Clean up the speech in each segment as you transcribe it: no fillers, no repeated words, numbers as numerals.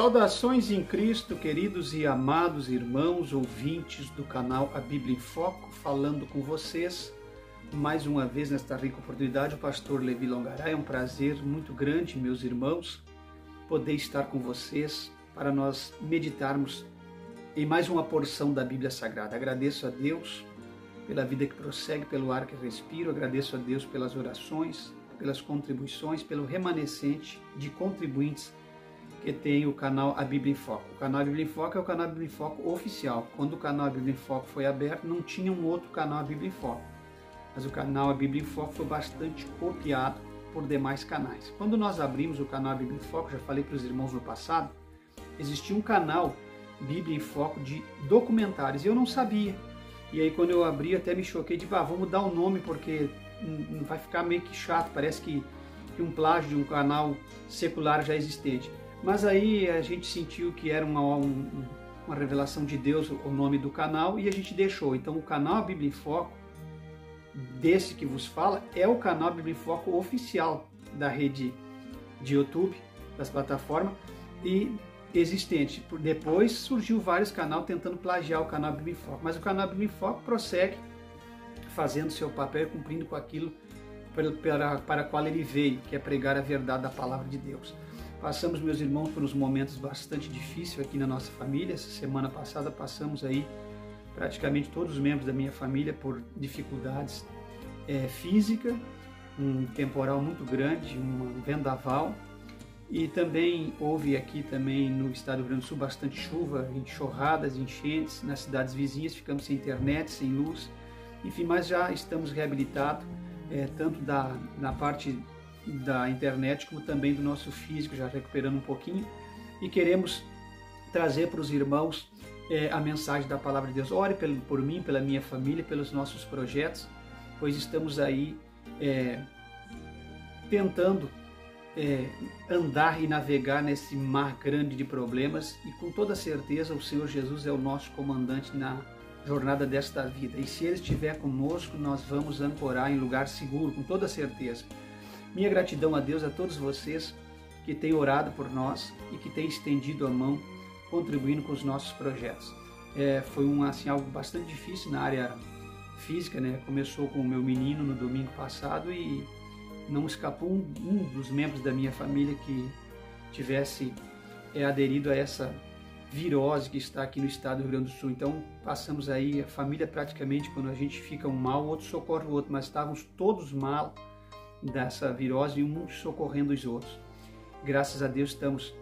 Saudações em Cristo, queridos e amados irmãos, ouvintes do canal A Bíblia em Foco, falando com vocês mais uma vez nesta rica oportunidade, o pastor Levi Longaray. É um prazer muito grande, meus irmãos, poder estar com vocês para nós meditarmos em mais uma porção da Bíblia Sagrada. Agradeço a Deus pela vida que prossegue, pelo ar que respiro, agradeço a Deus pelas orações, pelas contribuições, pelo remanescente de contribuintes que tem o canal A Bíblia em Foco. O canal A Bíblia em Foco é o canal A Bíblia em Foco oficial. Quando o canal A Bíblia em Foco foi aberto, não tinha um outro canal A Bíblia em Foco. Mas o canal A Bíblia em Foco foi bastante copiado por demais canais. Quando nós abrimos o canal A Bíblia em Foco, já falei para os irmãos no passado, existia um canal Bíblia em Foco de documentários. Eu não sabia. E aí quando eu abri, eu até me choquei de, vamos mudar o nome porque vai ficar meio que chato, parece que um plágio de um canal secular já existente. Mas aí a gente sentiu que era uma revelação de Deus o nome do canal e a gente deixou. Então o canal A Bíblia em Foco, desse que vos fala, é o canal A Bíblia em Foco oficial da rede de YouTube, das plataformas, e existente. Depois surgiu vários canais tentando plagiar o canal A Bíblia em Foco, mas o canal A Bíblia em Foco prossegue fazendo seu papel e cumprindo com aquilo para qual ele veio, que é pregar a verdade da palavra de Deus. Passamos, meus irmãos, por uns momentos bastante difíceis aqui na nossa família. Essa semana passada passamos aí, praticamente todos os membros da minha família, por dificuldades físicas, um temporal muito grande, um vendaval. E também houve aqui também no estado do Rio Grande do Sul bastante chuva, enxurradas, enchentes. Nas cidades vizinhas ficamos sem internet, sem luz. Enfim, mas já estamos reabilitados, tanto na parte da internet como também do nosso físico, já recuperando um pouquinho, e queremos trazer para os irmãos a mensagem da palavra de Deus. Ore por mim, pela minha família, pelos nossos projetos, pois estamos aí tentando andar e navegar nesse mar grande de problemas, e com toda certeza o Senhor Jesus é o nosso comandante na jornada desta vida, e se Ele estiver conosco, nós vamos ancorar em lugar seguro, com toda certeza. Minha gratidão a Deus, a todos vocês que têm orado por nós e que têm estendido a mão, contribuindo com os nossos projetos. Foi algo bastante difícil na área física, né? Começou com o meu menino no domingo passado e não escapou um dos membros da minha família que tivesse aderido a essa virose que está aqui no estado do Rio Grande do Sul. Então passamos aí, a família praticamente, quando a gente fica um mal, o outro socorre o outro, mas estávamos todos mal dessa virose e um socorrendo os outros. Graças a Deus estamos...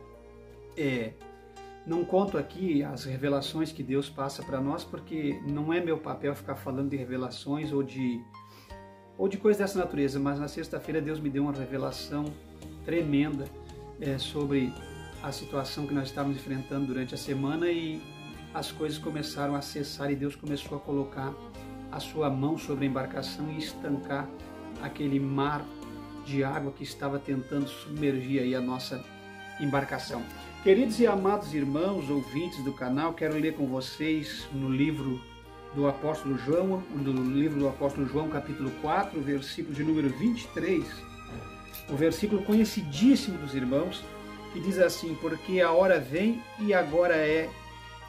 Não conto aqui as revelações que Deus passa para nós, porque não é meu papel ficar falando de revelações ou de coisas dessa natureza, mas na sexta-feira Deus me deu uma revelação tremenda sobre a situação que nós estávamos enfrentando durante a semana, e as coisas começaram a cessar e Deus começou a colocar a sua mão sobre a embarcação e estancar aquele mar de água que estava tentando submergir aí a nossa embarcação. Queridos e amados irmãos, ouvintes do canal, quero ler com vocês no livro do apóstolo João, capítulo 4, versículo de número 23, o versículo conhecidíssimo dos irmãos, que diz assim: porque a hora vem e agora é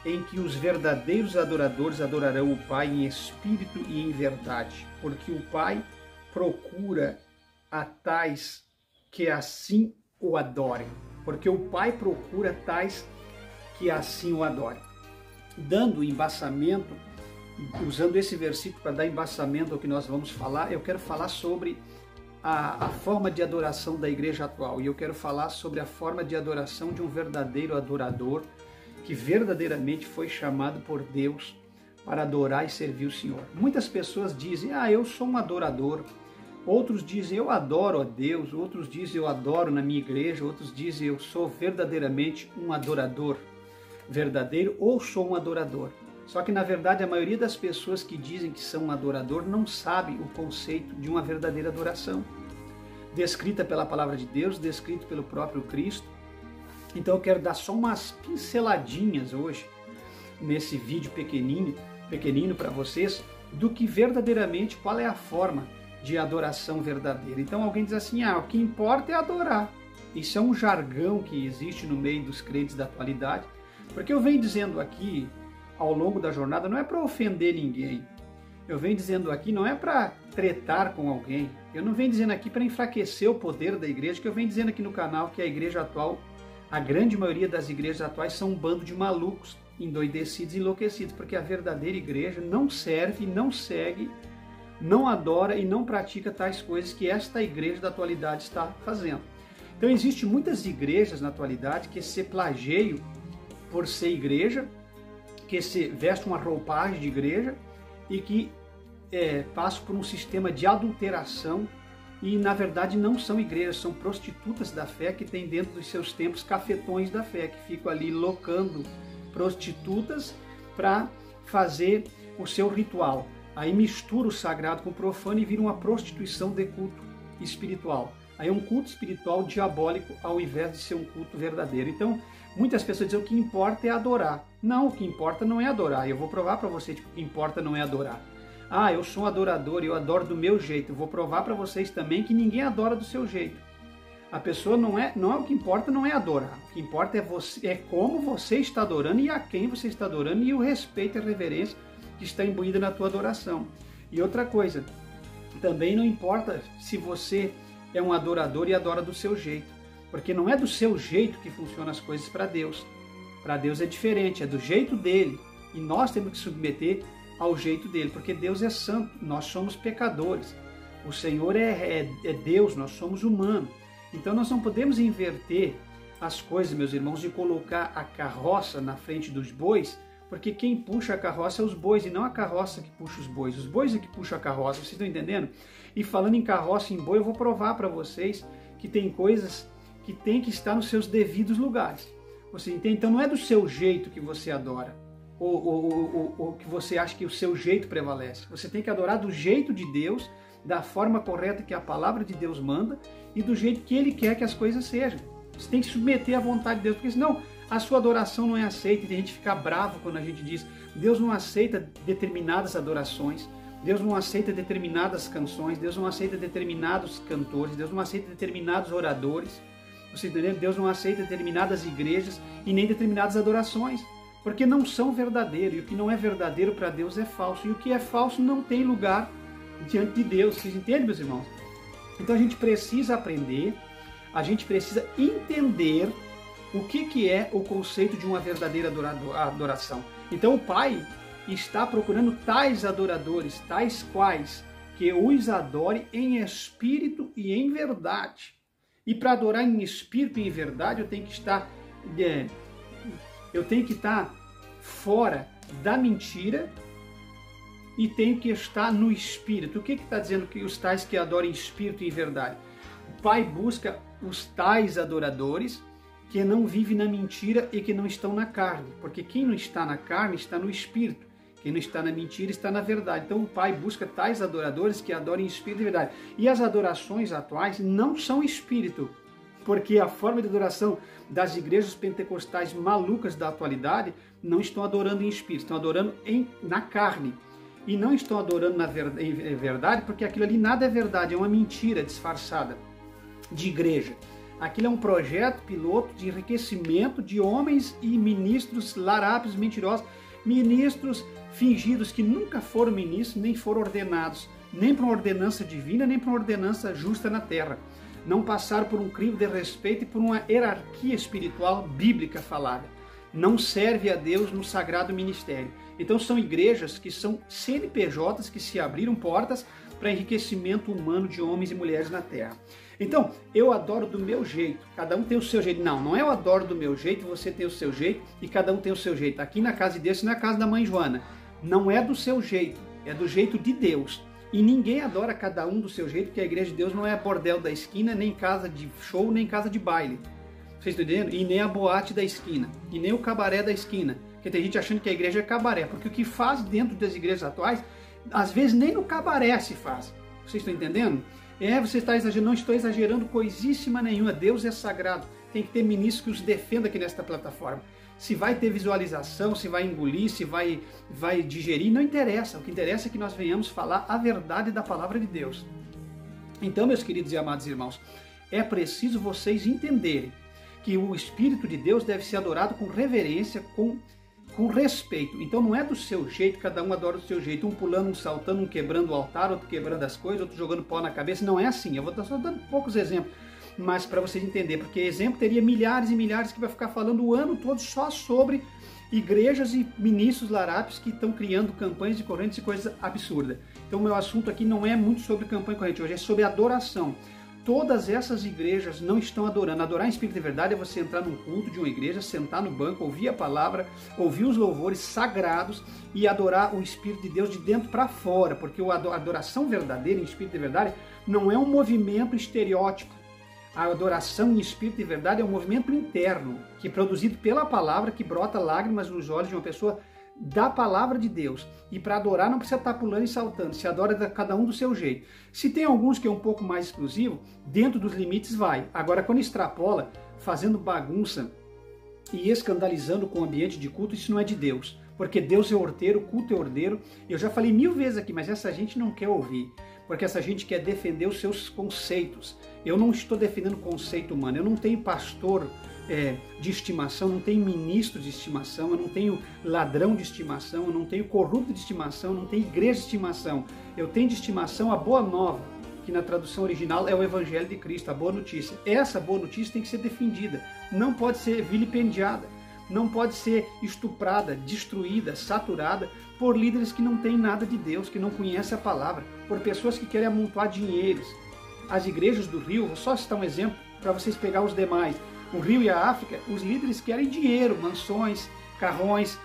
em que os verdadeiros adoradores adorarão o Pai em espírito e em verdade, porque o Pai procura a tais que assim o adorem, porque o Pai procura tais que assim o adorem. Dando embasamento, usando esse versículo para dar embasamento ao que nós vamos falar, eu quero falar sobre a forma de adoração da igreja atual, e eu quero falar sobre a forma de adoração de um verdadeiro adorador, que verdadeiramente foi chamado por Deus para adorar e servir o Senhor. Muitas pessoas dizem, eu sou um adorador. Outros dizem, eu adoro a Deus. Outros dizem, eu adoro na minha igreja. Outros dizem, eu sou verdadeiramente um adorador verdadeiro ou sou um adorador. Só que, na verdade, a maioria das pessoas que dizem que são um adorador não sabe o conceito de uma verdadeira adoração, descrita pela palavra de Deus, descrito pelo próprio Cristo. Então eu quero dar só umas pinceladinhas hoje, nesse vídeo pequenino para vocês, do que verdadeiramente, qual é a forma de adoração verdadeira. Então alguém diz assim, o que importa é adorar. Isso é um jargão que existe no meio dos crentes da atualidade, porque eu venho dizendo aqui, ao longo da jornada, não é para ofender ninguém. Eu venho dizendo aqui, não é para tretar com alguém. Eu não venho dizendo aqui para enfraquecer o poder da igreja, que eu venho dizendo aqui no canal que a igreja atual, a grande maioria das igrejas atuais são um bando de malucos, endoidecidos e enlouquecidos, porque a verdadeira igreja não serve, não segue, não adora e não pratica tais coisas que esta igreja da atualidade está fazendo. Então existem muitas igrejas na atualidade que se plagiam por ser igreja, que se veste uma roupagem de igreja e que passam por um sistema de adulteração e na verdade não são igrejas, são prostitutas da fé que têm dentro dos seus templos cafetões da fé, que ficam ali locando prostitutas para fazer o seu ritual. Aí mistura o sagrado com o profano e vira uma prostituição de culto espiritual. Aí é um culto espiritual diabólico ao invés de ser um culto verdadeiro. Então, muitas pessoas dizem que o que importa é adorar. Não, o que importa não é adorar. Eu vou provar para vocês que o que importa não é adorar. Ah, eu sou um adorador e eu adoro do meu jeito. Eu vou provar para vocês também que ninguém adora do seu jeito. A pessoa não é o que importa, não é adorar. O que importa é como você está adorando e a quem você está adorando e o respeito e a reverência que está imbuída na tua adoração. E outra coisa, também não importa se você é um adorador e adora do seu jeito, porque não é do seu jeito que funcionam as coisas para Deus. Para Deus é diferente, é do jeito dele, e nós temos que submeter ao jeito dele, porque Deus é santo, nós somos pecadores. O Senhor é Deus, nós somos humanos. Então nós não podemos inverter as coisas, meus irmãos, de colocar a carroça na frente dos bois, porque quem puxa a carroça é os bois e não a carroça que puxa os bois. Os bois é que puxa a carroça, vocês estão entendendo? E falando em carroça e em boi, eu vou provar para vocês que tem coisas que tem que estar nos seus devidos lugares. Você entende? Então não é do seu jeito que você adora, ou que você acha que o seu jeito prevalece. Você tem que adorar do jeito de Deus, da forma correta que a palavra de Deus manda e do jeito que Ele quer que as coisas sejam. Você tem que submeter à vontade de Deus, porque senão a sua adoração não é aceita. E tem gente que fica bravo quando a gente diz Deus não aceita determinadas adorações, Deus não aceita determinadas canções, Deus não aceita determinados cantores, Deus não aceita determinados oradores. Você entendeu? Deus não aceita determinadas igrejas e nem determinadas adorações, porque não são verdadeiros. E o que não é verdadeiro para Deus é falso. E o que é falso não tem lugar diante de Deus. Vocês entendem, meus irmãos? Então a gente precisa aprender, a gente precisa entender o que é o conceito de uma verdadeira adoração. Então o Pai está procurando tais adoradores, tais quais que os adore em espírito e em verdade. E para adorar em espírito e em verdade, eu tenho que estar fora da mentira e tenho que estar no espírito. O que está dizendo que os tais que adoram em espírito e em verdade? O Pai busca os tais adoradores que não vivem na mentira e que não estão na carne, porque quem não está na carne está no espírito. Quem não está na mentira está na verdade. Então o Pai busca tais adoradores que adorem em espírito e verdade. E as adorações atuais não são espírito, porque a forma de adoração das igrejas pentecostais malucas da atualidade não estão adorando em espírito, estão adorando na carne. E não estão adorando em verdade, porque aquilo ali nada é verdade, é uma mentira disfarçada de igreja. Aquilo é um projeto piloto de enriquecimento de homens e ministros larápios mentirosos, ministros fingidos que nunca foram ministros, nem foram ordenados, nem para uma ordenança divina, nem para uma ordenança justa na terra. Não passaram por um crivo de respeito e por uma hierarquia espiritual bíblica falada. Não serve a Deus no sagrado ministério. Então são igrejas que são CNPJs que se abriram portas para enriquecimento humano de homens e mulheres na terra. Então, eu adoro do meu jeito, cada um tem o seu jeito. Não é eu adoro do meu jeito, você tem o seu jeito e cada um tem o seu jeito. Aqui na casa de Deus e na casa da mãe Joana, não é do seu jeito, é do jeito de Deus. E ninguém adora cada um do seu jeito, porque a igreja de Deus não é bordel da esquina, nem casa de show, nem casa de baile. Vocês estão entendendo? E nem a boate da esquina, e nem o cabaré da esquina. Porque tem gente achando que a igreja é cabaré, porque o que faz dentro das igrejas atuais, às vezes nem no cabaré se faz. Vocês estão entendendo? Você está exagerando, não estou exagerando coisíssima nenhuma. Deus é sagrado. Tem que ter ministros que os defenda aqui nesta plataforma. Se vai ter visualização, se vai engolir, se vai digerir, não interessa. O que interessa é que nós venhamos falar a verdade da palavra de Deus. Então, meus queridos e amados irmãos, é preciso vocês entenderem que o Espírito de Deus deve ser adorado com reverência, com respeito. Então não é do seu jeito, cada um adora do seu jeito, um pulando, um saltando, um quebrando o altar, outro quebrando as coisas, outro jogando pó na cabeça. Não é assim. Eu vou estar só dando poucos exemplos, mas para vocês entenderem, porque exemplo teria milhares e milhares que vai ficar falando o ano todo só sobre igrejas e ministros larápios que estão criando campanhas de correntes e coisas absurdas. Então o meu assunto aqui não é muito sobre campanha e corrente, hoje é sobre adoração. Todas essas igrejas não estão adorando. Adorar em espírito e verdade é você entrar num culto de uma igreja, sentar no banco, ouvir a palavra, ouvir os louvores sagrados e adorar o Espírito de Deus de dentro para fora, porque a adoração verdadeira em espírito e verdade não é um movimento estereótipo. A adoração em espírito e verdade é um movimento interno, que é produzido pela palavra, que brota lágrimas nos olhos de uma pessoa da palavra de Deus. E para adorar não precisa estar pulando e saltando, se adora cada um do seu jeito. Se tem alguns que é um pouco mais exclusivo, dentro dos limites vai. Agora, quando extrapola, fazendo bagunça e escandalizando com o ambiente de culto, isso não é de Deus. Porque Deus é ordeiro, o culto é ordeiro. Eu já falei 1000 vezes aqui, mas essa gente não quer ouvir. Porque essa gente quer defender os seus conceitos. Eu não estou defendendo conceito humano. Eu não tenho pastor de estimação, não tenho ministro de estimação, eu não tenho ladrão de estimação, eu não tenho corrupto de estimação, eu não tenho igreja de estimação. Eu tenho de estimação a boa nova, que na tradução original é o Evangelho de Cristo, a boa notícia. Essa boa notícia tem que ser defendida, não pode ser vilipendiada, não pode ser estuprada, destruída, saturada por líderes que não têm nada de Deus, que não conhecem a palavra, por pessoas que querem amontoar dinheiros. As igrejas do Rio, vou só citar um exemplo para vocês pegar os demais. O Rio e a África, os líderes querem dinheiro, mansões, carrões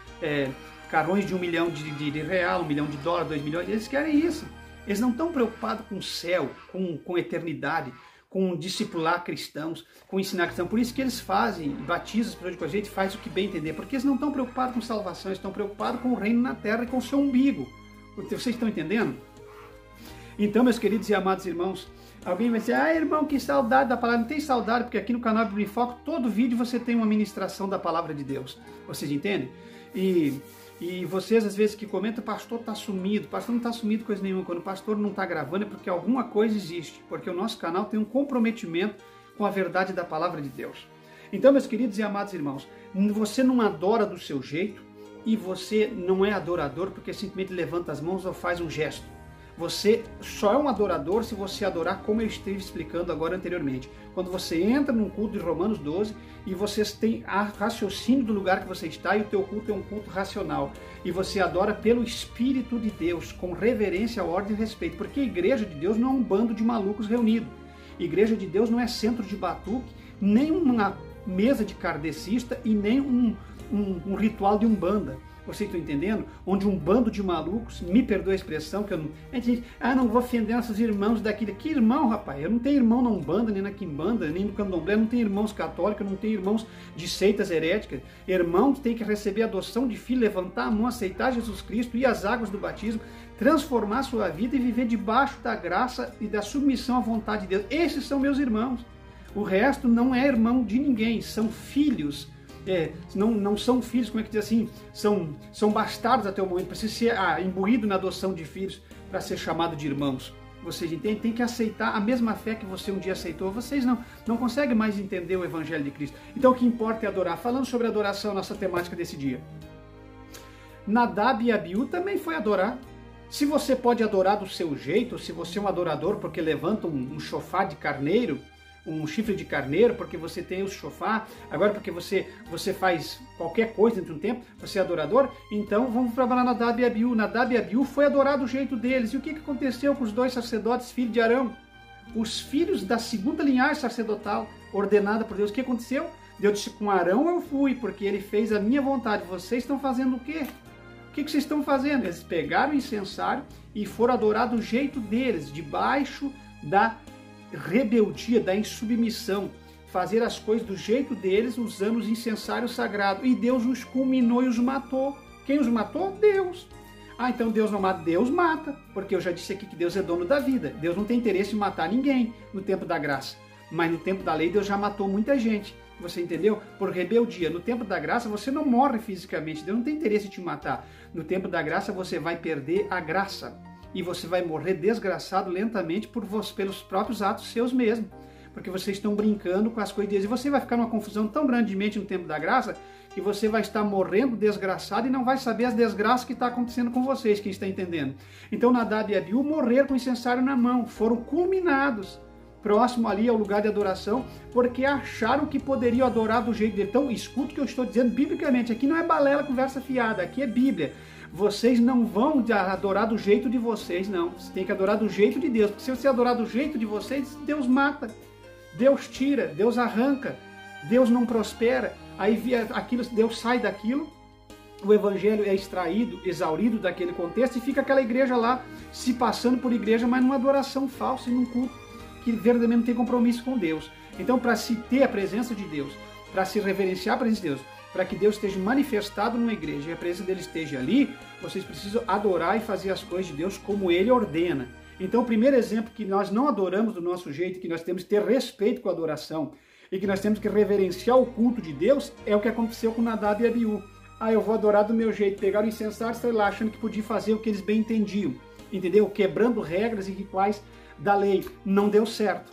de 1 milhão de real, 1 milhão de dólar, 2 milhões, eles querem isso. Eles não estão preocupados com o céu, com eternidade, com discipular cristãos, com ensinar cristãos. Por isso que eles fazem batismos com a gente, faz o que bem entender, porque eles não estão preocupados com salvação, eles estão preocupados com o reino na terra e com o seu umbigo. Vocês estão entendendo? Então, meus queridos e amados irmãos, alguém vai dizer, irmão, que saudade da palavra. Não tem saudade, porque aqui no canal Bíblia em Foco, todo vídeo você tem uma ministração da palavra de Deus. Vocês entendem? E vocês, às vezes, que comentam, o pastor está sumido. O pastor não está sumido coisa nenhuma. Quando o pastor não está gravando é porque alguma coisa existe. Porque o nosso canal tem um comprometimento com a verdade da palavra de Deus. Então, meus queridos e amados irmãos, você não adora do seu jeito e você não é adorador porque simplesmente levanta as mãos ou faz um gesto. Você só é um adorador se você adorar como eu estive explicando agora anteriormente. Quando você entra num culto de Romanos 12 e vocês têm raciocínio do lugar que você está e o teu culto é um culto racional. E você adora pelo Espírito de Deus, com reverência, ordem e respeito. Porque a igreja de Deus não é um bando de malucos reunidos. A igreja de Deus não é centro de batuque, nem uma mesa de kardecista e nem um ritual de umbanda. Vocês estão entendendo? Onde um bando de malucos, me perdoa a expressão, que eu não... A gente diz, não vou ofender nossos irmãos daqui. Que irmão, rapaz? Eu não tenho irmão na Umbanda, nem na Quimbanda, nem no Candomblé, eu não tenho irmãos católicos, eu não tenho irmãos de seitas heréticas. Irmãos têm que receber adoção de filho, levantar a mão, aceitar Jesus Cristo, ir às águas do batismo, transformar sua vida e viver debaixo da graça e da submissão à vontade de Deus. Esses são meus irmãos. O resto não é irmão de ninguém, são filhos. Não são filhos, como é que diz assim, são bastardos até o momento, precisa ser imbuído na adoção de filhos para ser chamado de irmãos. Vocês entendem? Tem que aceitar a mesma fé que você um dia aceitou. Vocês não conseguem mais entender o Evangelho de Cristo. Então o que importa é adorar. Falando sobre adoração, nossa temática desse dia. Nadab e Abiú também foi adorar. Se você pode adorar do seu jeito, se você é um adorador porque levanta um chofar de carneiro, um chifre de carneiro, porque você tem o chofar, agora porque você faz qualquer coisa dentro de um tempo, você é adorador, então vamos trabalhar Nadab e Abiú. Nadab e Abiú foi adorar do jeito deles. E o que aconteceu com os dois sacerdotes, filhos de Arão? Os filhos da segunda linhagem sacerdotal, ordenada por Deus. O que aconteceu? Deus disse, com Arão eu fui, porque ele fez a minha vontade. Vocês estão fazendo o quê? O que vocês estão fazendo? Eles pegaram o incensário e foram adorar do jeito deles, debaixo da rebeldia, da insubmissão, fazer as coisas do jeito deles, usando os incensários sagrados. E Deus os culminou e os matou. Quem os matou? Deus. Então Deus não mata? Deus mata, porque eu já disse aqui que Deus é dono da vida. Deus não tem interesse em matar ninguém no tempo da graça, mas no tempo da lei Deus já matou muita gente. Você entendeu? Por rebeldia. No tempo da graça você não morre fisicamente, Deus não tem interesse em te matar. No tempo da graça você vai perder a graça. E você vai morrer desgraçado lentamente pelos próprios atos seus mesmos. porque vocês estão brincando com as coisas de Deus. E você vai ficar numa confusão tão grande de mente no tempo da graça, que você vai estar morrendo desgraçado e não vai saber as desgraças que está acontecendo com vocês, quem está entendendo. Então Nadab e Abiú morreram com o incensário na mão, foram culminados próximo ali ao lugar de adoração, porque acharam que poderiam adorar do jeito dele. Então escuta o que eu estou dizendo biblicamente, aqui não é balela, conversa fiada, aqui é Bíblia. Vocês não vão adorar do jeito de vocês, não. Você tem que adorar do jeito de Deus, porque se você adorar do jeito de vocês, Deus mata, Deus tira, Deus arranca, Deus não prospera. Aí aquilo, Deus sai daquilo, o evangelho é extraído, exaurido daquele contexto e fica aquela igreja lá se passando por igreja, mas numa adoração falsa e num culto que verdadeiramente não tem compromisso com Deus. Então, para se ter a presença de Deus, para se reverenciar a presença de Deus, para que Deus esteja manifestado numa igreja e a presença dele esteja ali, vocês precisam adorar e fazer as coisas de Deus como ele ordena. Então, o primeiro exemplo que nós não adoramos do nosso jeito, que nós temos que ter respeito com a adoração, e que nós temos que reverenciar o culto de Deus, é o que aconteceu com Nadab e Abiú. Eu vou adorar do meu jeito. Pegaram o incensário e estavam lá achando que podia fazer o que eles bem entendiam. Entendeu? Quebrando regras e rituais da lei. Não deu certo.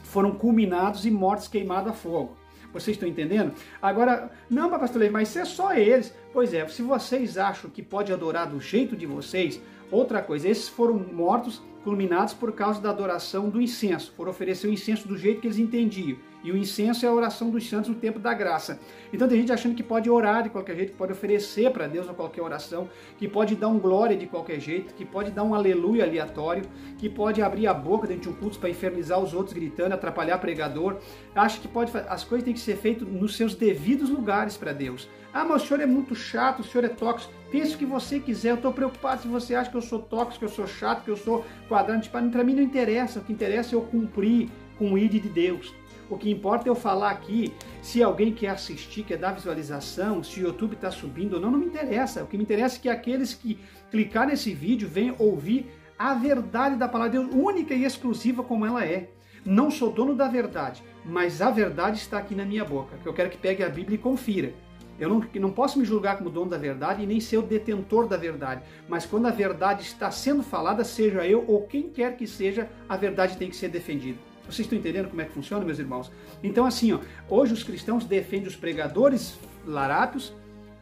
Foram culminados e mortos queimados a fogo. Vocês estão entendendo? Agora, não, pastor Levi, mas isso é só eles. Pois é, se vocês acham que pode adorar do jeito de vocês, outra coisa, esses foram mortos, culminados por causa da adoração do incenso. Foram oferecer o incenso do jeito que eles entendiam. E o incenso é a oração dos santos no tempo da graça. Então tem gente achando que pode orar de qualquer jeito, que pode oferecer para Deus a qualquer oração, que pode dar um glória de qualquer jeito, que pode dar um aleluia aleatório, que pode abrir a boca dentro de um culto para infernizar os outros gritando, atrapalhar pregador. Acha que pode, as coisas têm que ser feitas nos seus devidos lugares para Deus. Mas o senhor é muito chato, o senhor é tóxico. Pense o que você quiser, eu estou preocupado se você acha que eu sou tóxico, que eu sou chato, que eu sou quadrado. Para mim não interessa, o que interessa é eu cumprir com o ID de Deus. O que importa é eu falar aqui, se alguém quer assistir, quer dar visualização, se o YouTube está subindo ou não, não me interessa. O que me interessa é que aqueles que clicar nesse vídeo venham ouvir a verdade da palavra de Deus, única e exclusiva como ela é. Não sou dono da verdade, mas a verdade está aqui na minha boca, que eu quero que pegue a Bíblia e confira. Eu não posso me julgar como dono da verdade e nem ser o detentor da verdade, mas quando a verdade está sendo falada, seja eu ou quem quer que seja, a verdade tem que ser defendida. Vocês estão entendendo como é que funciona, meus irmãos? Então assim, hoje os cristãos defendem os pregadores larápios,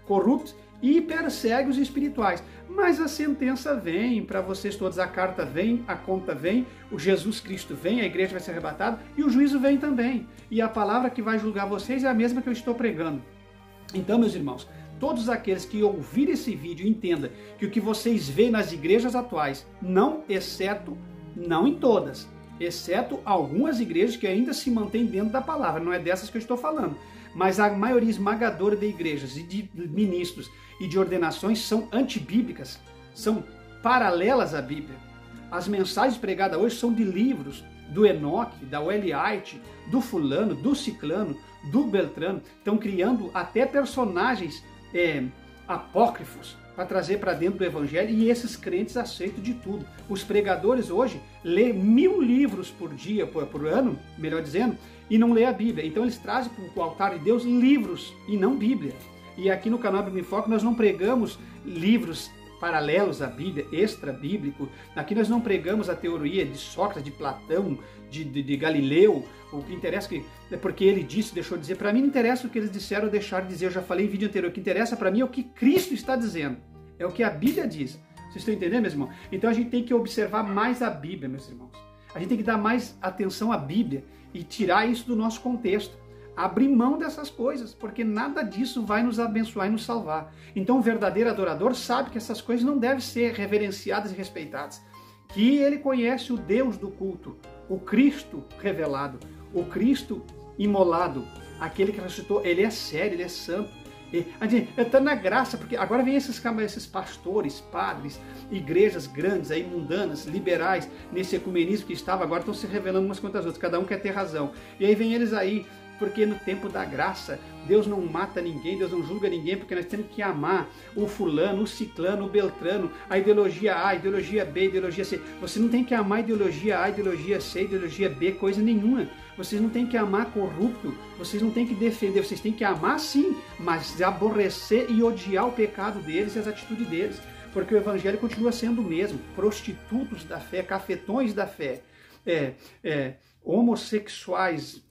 corruptos e perseguem os espirituais. Mas a sentença vem para vocês todos, a carta vem, a conta vem, o Jesus Cristo vem, a igreja vai ser arrebatada e o juízo vem também. E a palavra que vai julgar vocês é a mesma que eu estou pregando. Então, meus irmãos, todos aqueles que ouvirem esse vídeo entendam que o que vocês veem nas igrejas atuais, não em todas, exceto algumas igrejas que ainda se mantêm dentro da palavra, não é dessas que eu estou falando, mas a maioria esmagadora de igrejas e de ministros e de ordenações são antibíblicas, são paralelas à Bíblia. As mensagens pregadas hoje são de livros do Enoque, da Ellen White, do fulano, do ciclano, do beltrano. Estão criando até personagens apócrifos para trazer para dentro do evangelho, e esses crentes aceitam de tudo. Os pregadores hoje lê 1000 livros por dia, por ano, melhor dizendo, e não lê a Bíblia. Então eles trazem para o altar de Deus livros e não Bíblia. E aqui no canal Bíblia em Foco nós não pregamos livros paralelos à Bíblia, extra-bíblico. Aqui nós não pregamos a teoria de Sócrates, de Platão, de Galileu. O que interessa é porque ele disse, deixou de dizer. Para mim não interessa o que eles disseram ou deixaram de dizer. Eu já falei em vídeo anterior. O que interessa para mim é o que Cristo está dizendo. É o que a Bíblia diz. Vocês estão entendendo, meus irmãos? Então a gente tem que observar mais a Bíblia, meus irmãos. A gente tem que dar mais atenção à Bíblia e tirar isso do nosso contexto. Abrir mão dessas coisas, porque nada disso vai nos abençoar e nos salvar. Então o verdadeiro adorador sabe que essas coisas não devem ser reverenciadas e respeitadas. Que ele conhece o Deus do culto, o Cristo revelado, o Cristo imolado, aquele que ressuscitou. Ele é sério, ele é santo. Está na graça, porque agora vem esses pastores, padres, igrejas grandes, aí mundanas, liberais, nesse ecumenismo que estava, agora estão se revelando umas quantas outras, cada um quer ter razão. E aí vem eles aí, porque no tempo da graça, Deus não mata ninguém, Deus não julga ninguém, porque nós temos que amar o fulano, o ciclano, o beltrano, a ideologia A, a ideologia B, a ideologia C. Você não tem que amar a ideologia A, a ideologia C, a ideologia B, coisa nenhuma. Vocês não têm que amar corrupto, vocês não têm que defender, vocês têm que amar sim, mas aborrecer e odiar o pecado deles e as atitudes deles. Porque o evangelho continua sendo o mesmo, prostitutos da fé, cafetões da fé, homossexuais,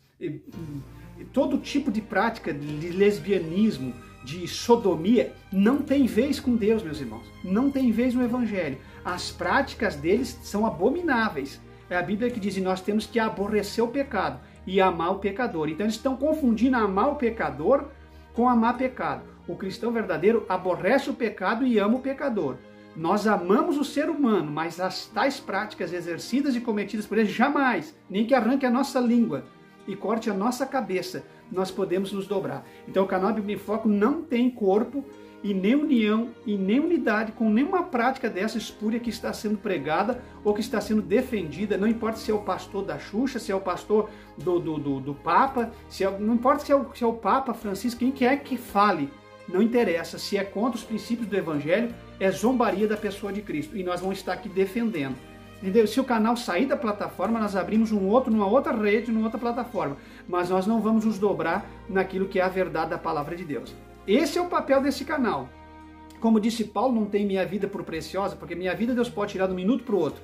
todo tipo de prática de lesbianismo, de sodomia, não tem vez com Deus, meus irmãos. Não tem vez no Evangelho. As práticas deles são abomináveis. É a Bíblia que diz que nós temos que aborrecer o pecado e amar o pecador. Então eles estão confundindo amar o pecador com amar pecado. O cristão verdadeiro aborrece o pecado e ama o pecador. Nós amamos o ser humano, mas as tais práticas exercidas e cometidas por ele, jamais, nem que arranque a nossa língua e corte a nossa cabeça, nós podemos nos dobrar. Então o canal Bíblia em Foco não tem corpo e nem união e nem unidade com nenhuma prática dessa espúria que está sendo pregada ou que está sendo defendida. Não importa se é o pastor da Xuxa, se é o pastor do Papa, não importa se é o Papa Francisco, quem quer que fale, não interessa. Se é contra os princípios do Evangelho, é zombaria da pessoa de Cristo. E nós vamos estar aqui defendendo. Entendeu? Se o canal sair da plataforma, nós abrimos numa outra rede, numa outra plataforma. Mas nós não vamos nos dobrar naquilo que é a verdade da palavra de Deus. Esse é o papel desse canal. Como disse Paulo, não tem minha vida por preciosa, porque minha vida Deus pode tirar de um minuto para o outro.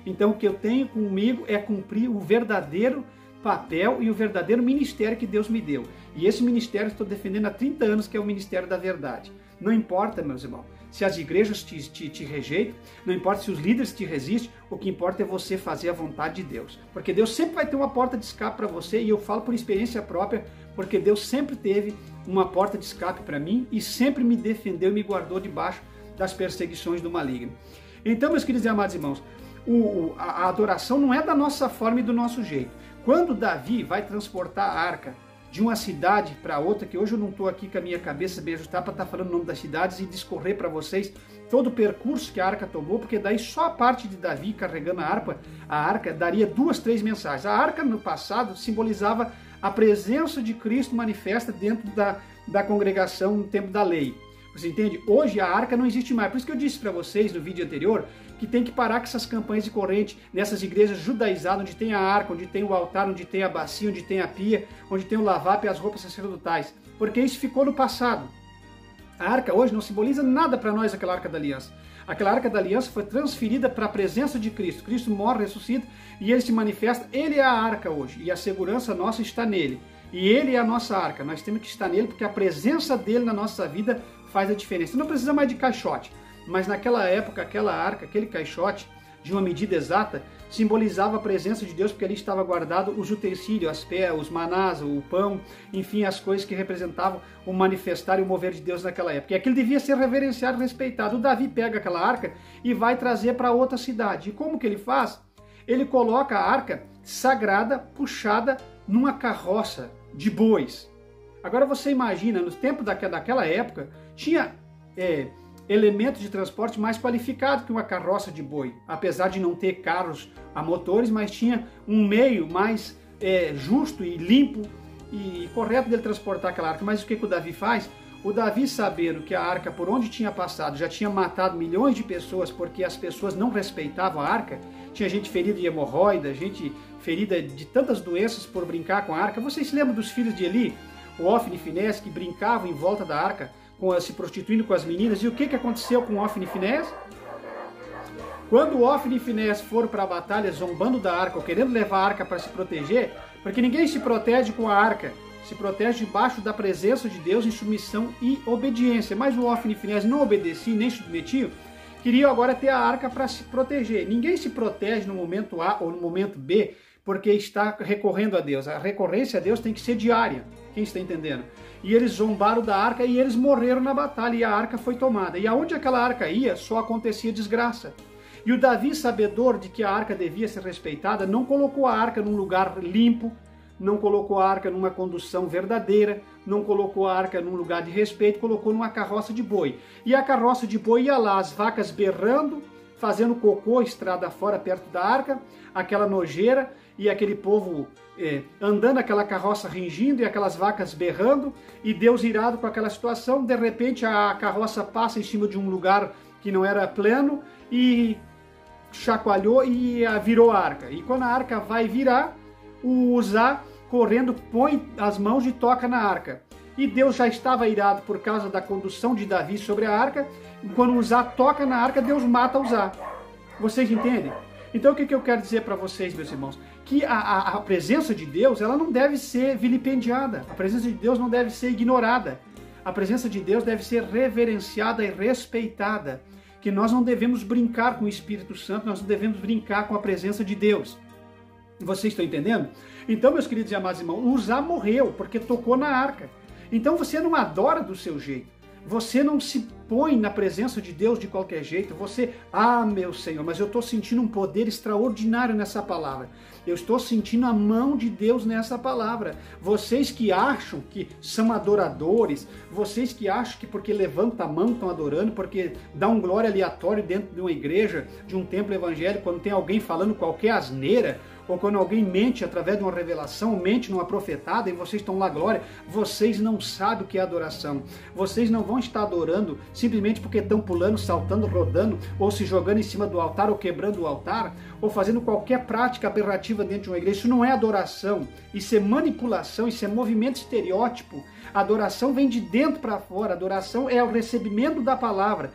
Então o que eu tenho comigo é cumprir o verdadeiro papel e o verdadeiro ministério que Deus me deu. E esse ministério eu estou defendendo há 30 anos, que é o ministério da verdade. Não importa, meus irmãos, se as igrejas te rejeitam, não importa se os líderes te resistem, o que importa é você fazer a vontade de Deus. Porque Deus sempre vai ter uma porta de escape para você, e eu falo por experiência própria, porque Deus sempre teve uma porta de escape para mim e sempre me defendeu e me guardou debaixo das perseguições do maligno. Então, meus queridos e amados irmãos, a adoração não é da nossa forma e do nosso jeito. Quando Davi vai transportar a arca de uma cidade para outra, que hoje eu não estou aqui com a minha cabeça bem ajustada para estar falando o nome das cidades e discorrer para vocês todo o percurso que a arca tomou, porque daí só a parte de Davi carregando a arca daria 2, 3 mensagens. A arca no passado simbolizava a presença de Cristo manifesta dentro da congregação no tempo da lei. Você entende? Hoje a arca não existe mais. Por isso que eu disse para vocês no vídeo anterior que tem que parar com essas campanhas de corrente nessas igrejas judaizadas, onde tem a arca, onde tem o altar, onde tem a bacia, onde tem a pia, onde tem o lavape e as roupas sacerdotais. Porque isso ficou no passado. A arca hoje não simboliza nada para nós, aquela arca da aliança. Aquela arca da aliança foi transferida para a presença de Cristo. Cristo morre, ressuscita e ele se manifesta. Ele é a arca hoje e a segurança nossa está nele. E ele é a nossa arca. Nós temos que estar nele porque a presença dele na nossa vida faz a diferença. Não precisa mais de caixote. Mas naquela época, aquela arca, aquele caixote, de uma medida exata, simbolizava a presença de Deus, porque ali estava guardado os utensílios, as pedras, os manás, o pão, enfim, as coisas que representavam o manifestar e o mover de Deus naquela época. E aquilo devia ser reverenciado e respeitado. O Davi pega aquela arca e vai trazer para outra cidade. E como que ele faz? Ele coloca a arca sagrada, puxada numa carroça de bois. Agora você imagina, no tempo daquela época, tinha elementos de transporte mais qualificados que uma carroça de boi, apesar de não ter carros a motores, mas tinha um meio mais justo e limpo e correto dele transportar aquela arca. Mas o que o Davi faz? O Davi, sabendo que a arca, por onde tinha passado, já tinha matado milhões de pessoas, porque as pessoas não respeitavam a arca, tinha gente ferida de hemorroida, gente ferida de tantas doenças por brincar com a arca. Vocês se lembram dos filhos de Eli, o Ofni e Finés, que brincavam em volta da arca, se prostituindo com as meninas? E o que aconteceu com Ofni e Finés? Quando Ofni e Finés foram para a batalha zombando da arca, ou querendo levar a arca para se proteger, porque ninguém se protege com a arca, se protege debaixo da presença de Deus em submissão e obediência. Mas o Ofni e Finés não obedeciam nem submetiam, queriam agora ter a arca para se proteger. Ninguém se protege no momento A ou no momento B porque está recorrendo a Deus. A recorrência a Deus tem que ser diária. Quem está entendendo? E eles zombaram da arca e eles morreram na batalha e a arca foi tomada. E aonde aquela arca ia, só acontecia desgraça. E o Davi, sabedor de que a arca devia ser respeitada, não colocou a arca num lugar limpo, não colocou a arca numa condução verdadeira, não colocou a arca num lugar de respeito, colocou numa carroça de boi. E a carroça de boi ia lá, as vacas berrando, fazendo cocô estrada fora perto da arca, aquela nojeira e aquele povo andando, aquela carroça ringindo e aquelas vacas berrando, e Deus irado com aquela situação. De repente a carroça passa em cima de um lugar que não era plano e chacoalhou e virou a arca. E quando a arca vai virar, o Uzá correndo põe as mãos e toca na arca. E Deus já estava irado por causa da condução de Davi sobre a arca, e quando Uzá toca na arca, Deus mata Uzá. Vocês entendem? Então o que eu quero dizer para vocês, meus irmãos? Que a presença de Deus, ela não deve ser vilipendiada, a presença de Deus não deve ser ignorada, a presença de Deus deve ser reverenciada e respeitada, que nós não devemos brincar com o Espírito Santo, nós não devemos brincar com a presença de Deus. Vocês estão entendendo? Então, meus queridos e amados irmãos, Uzá morreu porque tocou na arca. Então você não adora do seu jeito. Você não se põe na presença de Deus de qualquer jeito. Você, meu Senhor, mas eu estou sentindo um poder extraordinário nessa palavra. Eu estou sentindo a mão de Deus nessa palavra. Vocês que acham que são adoradores, vocês que acham que porque levanta a mão estão adorando, porque dá um glória aleatório dentro de uma igreja, de um templo evangélico, quando tem alguém falando qualquer asneira, ou quando alguém mente através de uma revelação, mente numa profetada e vocês estão lá, glória, vocês não sabem o que é adoração. Vocês não vão estar adorando simplesmente porque estão pulando, saltando, rodando, ou se jogando em cima do altar, ou quebrando o altar, ou fazendo qualquer prática aberrativa dentro de uma igreja. Isso não é adoração, isso é manipulação, isso é movimento estereótipo. A adoração vem de dentro para fora, a adoração é o recebimento da palavra.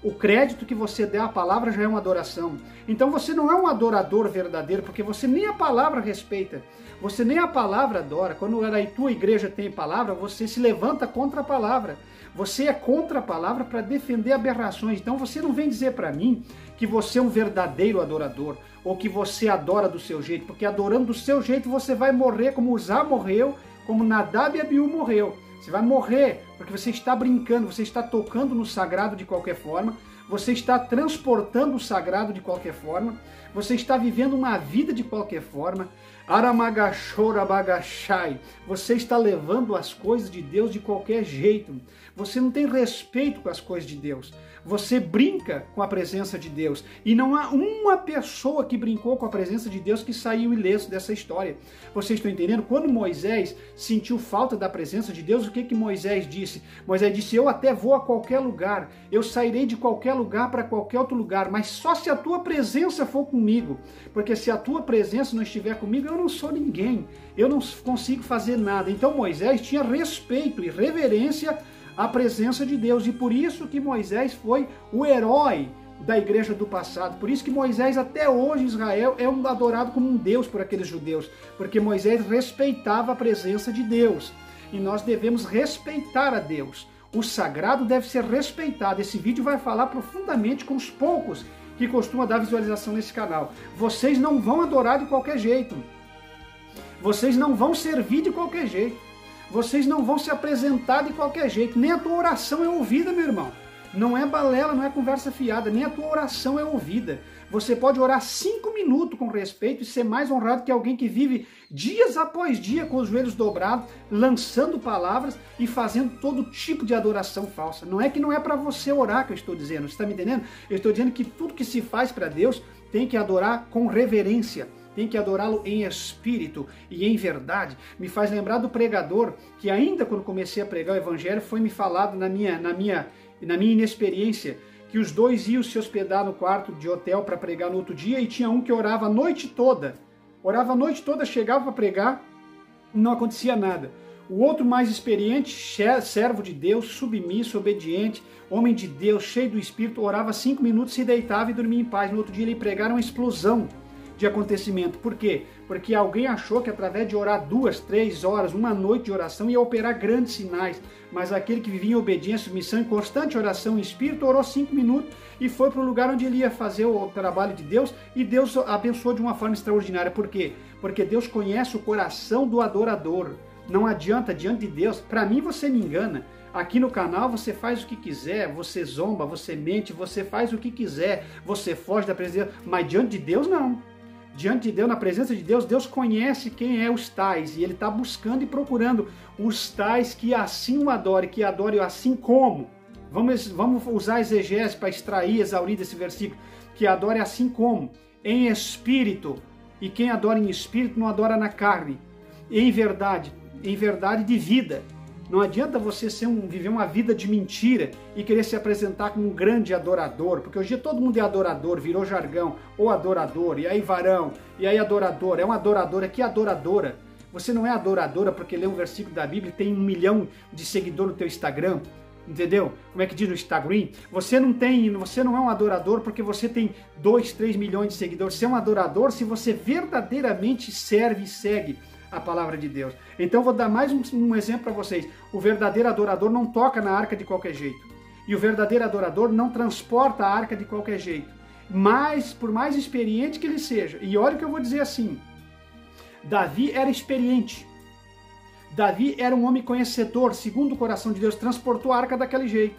O crédito que você der à palavra já é uma adoração. Então você não é um adorador verdadeiro, porque você nem a palavra respeita, você nem a palavra adora. Quando a tua igreja tem palavra, você se levanta contra a palavra. Você é contra a palavra para defender aberrações. Então você não vem dizer para mim que você é um verdadeiro adorador, ou que você adora do seu jeito, porque adorando do seu jeito você vai morrer como Uzá morreu, como Nadab e Abiú morreu. Você vai morrer porque você está brincando, você está tocando no sagrado de qualquer forma, você está transportando o sagrado de qualquer forma, você está vivendo uma vida de qualquer forma. Aramagashorabagashai, você está levando as coisas de Deus de qualquer jeito. Você não tem respeito com as coisas de Deus. Você brinca com a presença de Deus. E não há uma pessoa que brincou com a presença de Deus que saiu ileso dessa história. Vocês estão entendendo? Quando Moisés sentiu falta da presença de Deus, o que Moisés disse? Moisés disse, eu até vou a qualquer lugar. Eu sairei de qualquer lugar para qualquer outro lugar. Mas só se a tua presença for comigo. Porque se a tua presença não estiver comigo, eu não sou ninguém. Eu não consigo fazer nada. Então Moisés tinha respeito e reverência a presença de Deus, e por isso que Moisés foi o herói da igreja do passado, por isso que Moisés até hoje em Israel é adorado como um Deus por aqueles judeus, porque Moisés respeitava a presença de Deus, e nós devemos respeitar a Deus, o sagrado deve ser respeitado. Esse vídeo vai falar profundamente com os poucos que costumam dar visualização nesse canal. Vocês não vão adorar de qualquer jeito, vocês não vão servir de qualquer jeito, vocês não vão se apresentar de qualquer jeito, nem a tua oração é ouvida, meu irmão. Não é balela, não é conversa fiada, nem a tua oração é ouvida. Você pode orar 5 minutos com respeito e ser mais honrado que alguém que vive dias após dia com os joelhos dobrados, lançando palavras e fazendo todo tipo de adoração falsa. Não é que não é para você orar que eu estou dizendo, você está me entendendo? Eu estou dizendo que tudo que se faz para Deus tem que adorar com reverência. Tem que adorá-lo em espírito e em verdade. Me faz lembrar do pregador que ainda quando comecei a pregar o evangelho foi me falado na minha inexperiência que os dois iam se hospedar no quarto de hotel para pregar no outro dia e tinha um que orava a noite toda. Orava a noite toda, chegava para pregar, não acontecia nada. O outro mais experiente, servo de Deus, submisso, obediente, homem de Deus, cheio do Espírito, orava 5 minutos, se deitava e dormia em paz. No outro dia ele pregava uma explosão de acontecimento. Por quê? Porque alguém achou que através de orar 2, 3 horas, uma noite de oração, ia operar grandes sinais. Mas aquele que vivia em obediência, submissão e constante oração em espírito, orou 5 minutos e foi para o lugar onde ele ia fazer o trabalho de Deus e Deus abençoou de uma forma extraordinária. Por quê? Porque Deus conhece o coração do adorador. Não adianta diante de Deus. Para mim você me engana. Aqui no canal você faz o que quiser, você zomba, você mente, você faz o que quiser, você foge da presença de Deus, mas diante de Deus não. Diante de Deus, na presença de Deus, Deus conhece quem é os tais, e Ele está buscando e procurando os tais que assim o adorem, que adorem assim como. Vamos usar a exegese para extrair, exaurir desse versículo, que adore assim como, em espírito, e quem adora em espírito não adora na carne, em verdade de vida. Não adianta você viver uma vida de mentira e querer se apresentar como um grande adorador, porque hoje todo mundo é adorador, virou jargão, ou adorador, e aí varão, e aí adorador, é uma adoradora, que adoradora. Você não é adoradora porque lê um versículo da Bíblia e tem 1 milhão de seguidores no teu Instagram. Entendeu? Como é que diz no Instagram? Você não é um adorador porque você tem 2, 3 milhões de seguidores. Você é um adorador se você verdadeiramente serve e segue a palavra de Deus. Então vou dar mais um exemplo para vocês. O verdadeiro adorador não toca na arca de qualquer jeito. E o verdadeiro adorador não transporta a arca de qualquer jeito. Mas, por mais experiente que ele seja, e olha o que eu vou dizer assim, Davi era experiente. Davi era um homem conhecedor, segundo o coração de Deus, transportou a arca daquele jeito.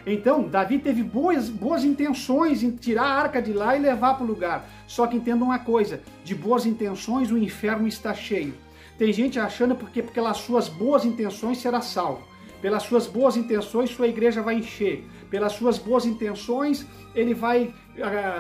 Então, Davi teve boas intenções em tirar a arca de lá e levar para o lugar. Só que entenda uma coisa, de boas intenções o inferno está cheio. Tem gente achando porque pelas suas boas intenções será salvo. Pelas suas boas intenções sua igreja vai encher. Pelas suas boas intenções ele vai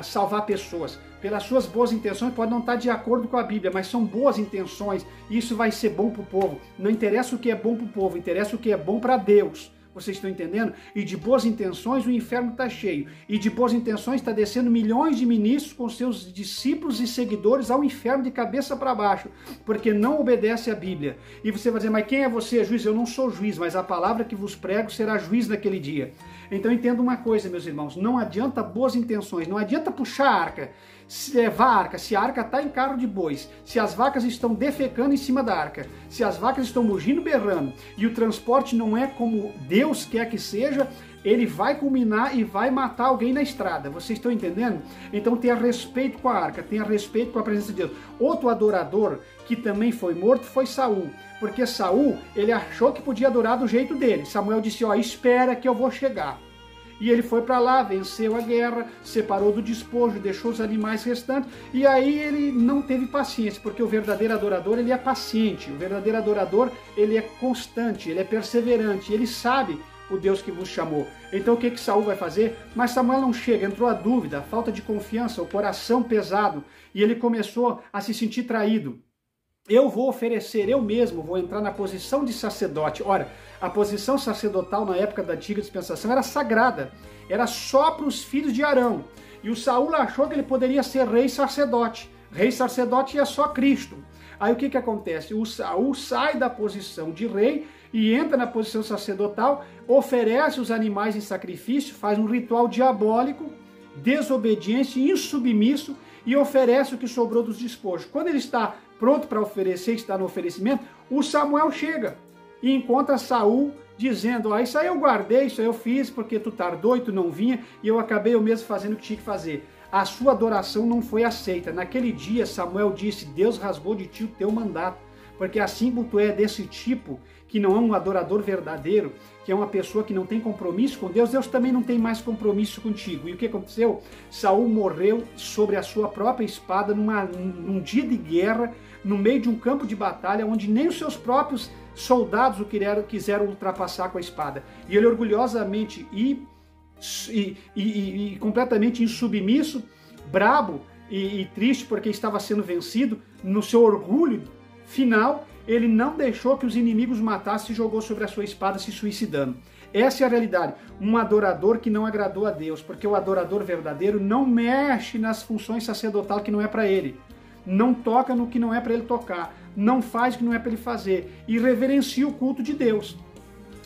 salvar pessoas. Pelas suas boas intenções, pode não estar de acordo com a Bíblia, mas são boas intenções e isso vai ser bom para o povo. Não interessa o que é bom para o povo, interessa o que é bom para Deus. Vocês estão entendendo? E de boas intenções o inferno está cheio. E de boas intenções está descendo milhões de ministros com seus discípulos e seguidores ao inferno de cabeça para baixo, porque não obedece à Bíblia. E você vai dizer, mas quem é você, juiz? Eu não sou juiz, mas a palavra que vos prego será juiz naquele dia. Então entenda uma coisa, meus irmãos, não adianta boas intenções, não adianta puxar a arca, levar a arca, se a arca está em carro de bois, se as vacas estão defecando em cima da arca, se as vacas estão mugindo, berrando, e o transporte não é como Deus quer que seja, ele vai culminar e vai matar alguém na estrada. Vocês estão entendendo? Então tenha respeito com a arca, tenha respeito com a presença de Deus. Outro adorador que também foi morto foi Saul, porque Saul, ele achou que podia adorar do jeito dele. Samuel disse, ó, espera que eu vou chegar. E ele foi para lá, venceu a guerra, separou do despojo, deixou os animais restantes, e aí ele não teve paciência, porque o verdadeiro adorador, ele é paciente, o verdadeiro adorador, ele é constante, ele é perseverante, ele sabe o Deus que vos chamou. Então o que Saul vai fazer? Mas Samuel não chega, entrou a dúvida, a falta de confiança, o coração pesado, e ele começou a se sentir traído. Eu vou oferecer, eu mesmo vou entrar na posição de sacerdote. Ora, a posição sacerdotal na época da antiga dispensação era sagrada, era só para os filhos de Arão. E o Saul achou que ele poderia ser rei sacerdote. Rei sacerdote é só Cristo. Aí o que acontece? O Saul sai da posição de rei e entra na posição sacerdotal, oferece os animais em sacrifício, faz um ritual diabólico, desobediente, insubmisso, e oferece o que sobrou dos despojos. Quando ele está pronto para oferecer, está no oferecimento, o Samuel chega e encontra Saul dizendo, ó, isso aí eu guardei, isso aí eu fiz porque tu tardou e tu não vinha, e eu acabei eu mesmo fazendo o que tinha que fazer. A sua adoração não foi aceita. Naquele dia Samuel disse, Deus rasgou de ti o teu mandato, porque assim como tu é desse tipo, que não é um adorador verdadeiro, que é uma pessoa que não tem compromisso com Deus, Deus também não tem mais compromisso contigo. E o que aconteceu? Saul morreu sobre a sua própria espada num dia de guerra, no meio de um campo de batalha, onde nem os seus próprios soldados o quiseram ultrapassar com a espada. E ele orgulhosamente e completamente insubmisso, brabo e triste porque estava sendo vencido, no seu orgulho final, ele não deixou que os inimigos matassem e jogou sobre a sua espada, se suicidando. Essa é a realidade. Um adorador que não agradou a Deus, porque o adorador verdadeiro não mexe nas funções sacerdotais que não é para ele. Não toca no que não é para ele tocar. Não faz o que não é para ele fazer. E reverencia o culto de Deus.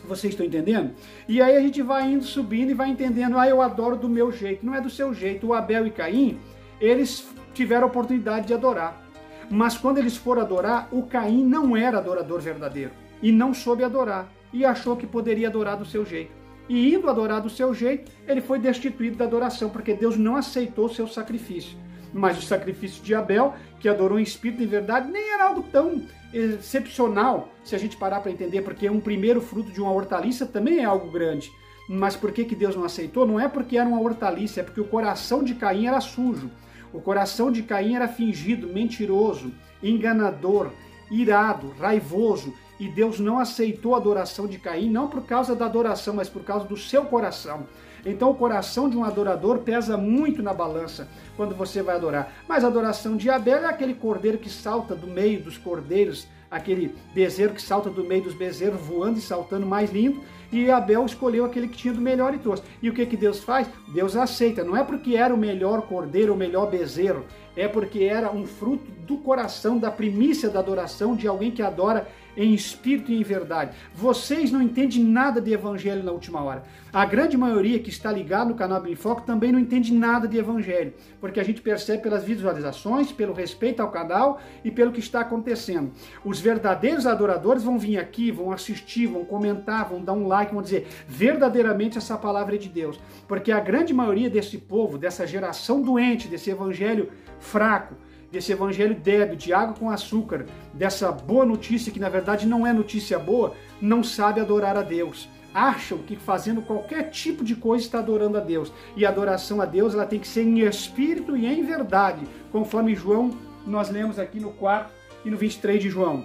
Vocês estão entendendo? E aí a gente vai indo, subindo e vai entendendo, eu adoro do meu jeito. Não é do seu jeito. O Abel e Caim, eles tiveram a oportunidade de adorar. Mas quando eles foram adorar, o Caim não era adorador verdadeiro. E não soube adorar. E achou que poderia adorar do seu jeito. E indo adorar do seu jeito, ele foi destituído da adoração, porque Deus não aceitou o seu sacrifício. Mas o sacrifício de Abel, que adorou em espírito e em verdade, nem era algo tão excepcional, se a gente parar para entender, porque um primeiro fruto de uma hortaliça também é algo grande. Mas por que Deus não aceitou? Não é porque era uma hortaliça, é porque o coração de Caim era sujo. O coração de Caim era fingido, mentiroso, enganador, irado, raivoso, e Deus não aceitou a adoração de Caim, não por causa da adoração, mas por causa do seu coração. Então o coração de um adorador pesa muito na balança quando você vai adorar. Mas a adoração de Abel é aquele cordeiro que salta do meio dos cordeiros, aquele bezerro que salta do meio dos bezerros, voando e saltando mais lindo, e Abel escolheu aquele que tinha do melhor e trouxe. E o que Deus faz? Deus aceita. Não é porque era o melhor cordeiro, o melhor bezerro, é porque era um fruto do coração, da primícia da adoração de alguém que adora em espírito e em verdade. Vocês não entendem nada de evangelho na última hora. A grande maioria que está ligado no canal Bíblia em Foco também não entende nada de evangelho, porque a gente percebe pelas visualizações, pelo respeito ao canal e pelo que está acontecendo. Os verdadeiros adoradores vão vir aqui, vão assistir, vão comentar, vão dar um like, vão dizer verdadeiramente essa palavra é de Deus, porque a grande maioria desse povo, dessa geração doente, desse evangelho fraco, desse evangelho débil, de água com açúcar, dessa boa notícia que na verdade não é notícia boa, não sabe adorar a Deus. Acham que fazendo qualquer tipo de coisa está adorando a Deus. E a adoração a Deus ela tem que ser em espírito e em verdade, conforme João, nós lemos aqui no 4 e no 23 de João.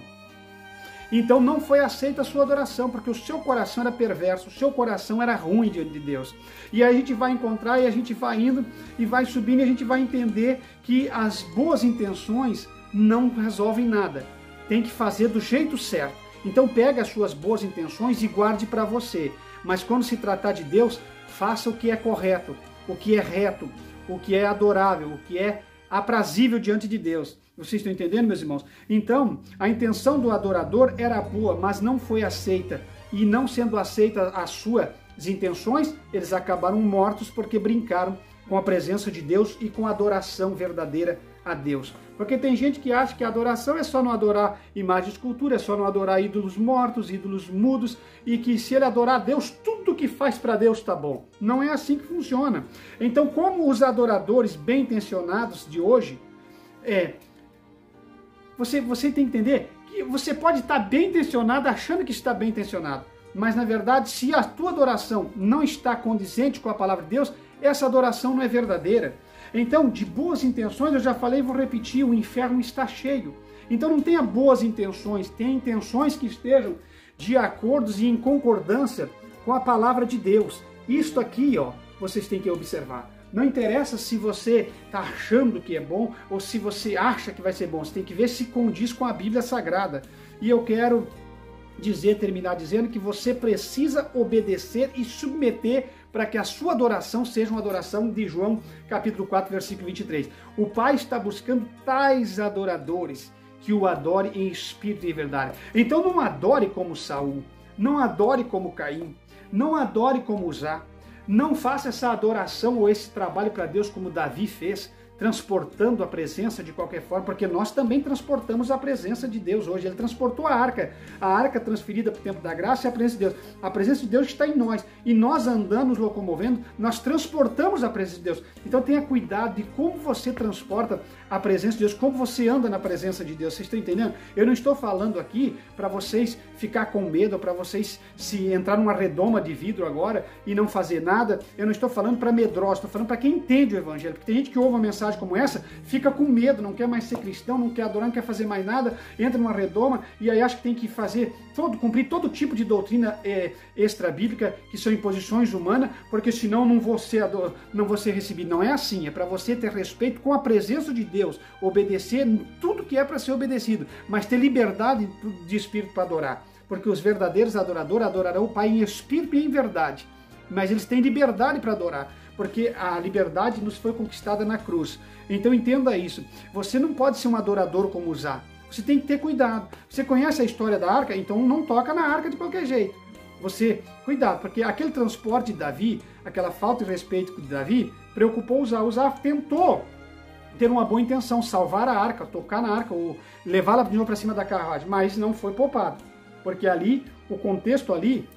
Então não foi aceita a sua adoração, porque o seu coração era perverso, o seu coração era ruim diante de Deus. E aí a gente vai encontrar, e a gente vai indo, e vai subindo, e a gente vai entender que as boas intenções não resolvem nada. Tem que fazer do jeito certo. Então pega as suas boas intenções e guarde para você. Mas quando se tratar de Deus, faça o que é correto, o que é reto, o que é adorável, o que é aprazível diante de Deus. Vocês estão entendendo, meus irmãos? Então, a intenção do adorador era boa, mas não foi aceita. E não sendo aceita as suas intenções, eles acabaram mortos porque brincaram com a presença de Deus e com a adoração verdadeira a Deus. Porque tem gente que acha que a adoração é só não adorar imagem de escultura, é só não adorar ídolos mortos, ídolos mudos, e que se ele adorar a Deus, tudo que faz para Deus está bom. Não é assim que funciona. Então, como os adoradores bem intencionados de hoje, você tem que entender que você pode estar bem intencionado achando que está bem intencionado, mas na verdade, se a tua adoração não está condizente com a palavra de Deus, essa adoração não é verdadeira. Então, de boas intenções, eu já falei e vou repetir, o inferno está cheio. Então não tenha boas intenções, tenha intenções que estejam de acordo e em concordância com a palavra de Deus. Isto aqui, vocês têm que observar. Não interessa se você está achando que é bom ou se você acha que vai ser bom. Você tem que ver se condiz com a Bíblia Sagrada. E eu quero terminar dizendo que você precisa obedecer e submeter para que a sua adoração seja uma adoração de João capítulo 4, versículo 23. O Pai está buscando tais adoradores que o adore em espírito e em verdade. Então não adore como Saul, não adore como Caim, não adore como Uzá. Não faça essa adoração ou esse trabalho para Deus como Davi fez, transportando a presença de qualquer forma, porque nós também transportamos a presença de Deus hoje. Ele transportou a arca transferida para o tempo da graça é a presença de Deus. A presença de Deus está em nós, e nós andando, nos locomovendo, nós transportamos a presença de Deus. Então tenha cuidado de como você transporta a presença de Deus, como você anda na presença de Deus. Vocês estão entendendo? Eu não estou falando aqui para vocês ficar com medo, para vocês se entrar numa redoma de vidro agora e não fazer nada. Eu não estou falando para medrosos, estou falando para quem entende o evangelho, porque tem gente que ouve uma mensagem como essa, fica com medo, não quer mais ser cristão, não quer adorar, não quer fazer mais nada, entra numa redoma e aí acha que tem que cumprir todo tipo de doutrina extra-bíblica, que são imposições humanas, porque senão não vou ser recebido. Não é assim, é para você ter respeito com a presença de Deus, obedecer tudo que é para ser obedecido, mas ter liberdade de espírito para adorar, porque os verdadeiros adoradores adorarão o Pai em espírito e em verdade, mas eles têm liberdade para adorar, porque a liberdade nos foi conquistada na cruz. Então entenda isso. Você não pode ser um adorador como Uzá. Você tem que ter cuidado. Você conhece a história da arca? Então não toca na arca de qualquer jeito. Cuidado, porque aquele transporte de Davi, aquela falta de respeito de Davi, preocupou Uzá. Uzá tentou ter uma boa intenção, salvar a arca, tocar na arca, ou levá-la de novo para cima da carruagem, mas não foi poupado. Porque ali, o contexto ali,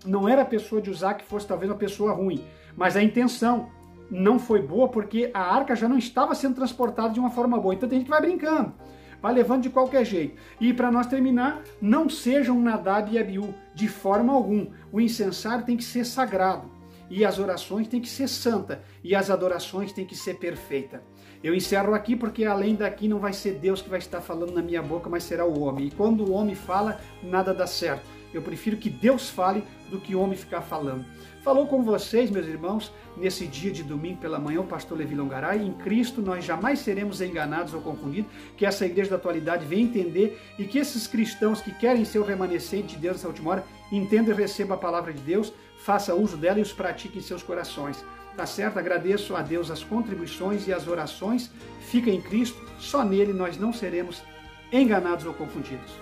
não era a pessoa de Uzá que fosse talvez uma pessoa ruim, mas a intenção não foi boa porque a arca já não estava sendo transportada de uma forma boa. Então tem gente que vai brincando, vai levando de qualquer jeito. E para nós terminar, não sejam Nadab e Abiú, de forma alguma. O incensário tem que ser sagrado, e as orações têm que ser santas, e as adorações têm que ser perfeitas. Eu encerro aqui porque além daqui não vai ser Deus que vai estar falando na minha boca, mas será o homem. E quando o homem fala, nada dá certo. Eu prefiro que Deus fale do que o homem ficar falando. Falou com vocês, meus irmãos, nesse dia de domingo pela manhã, o pastor Levi Longaray. Em Cristo nós jamais seremos enganados ou confundidos, que essa igreja da atualidade venha entender e que esses cristãos que querem ser o remanescente de Deus nessa última hora, entendam e recebam a palavra de Deus, faça uso dela e os pratique em seus corações. Tá certo? Agradeço a Deus as contribuições e as orações. Fica em Cristo, só nele nós não seremos enganados ou confundidos.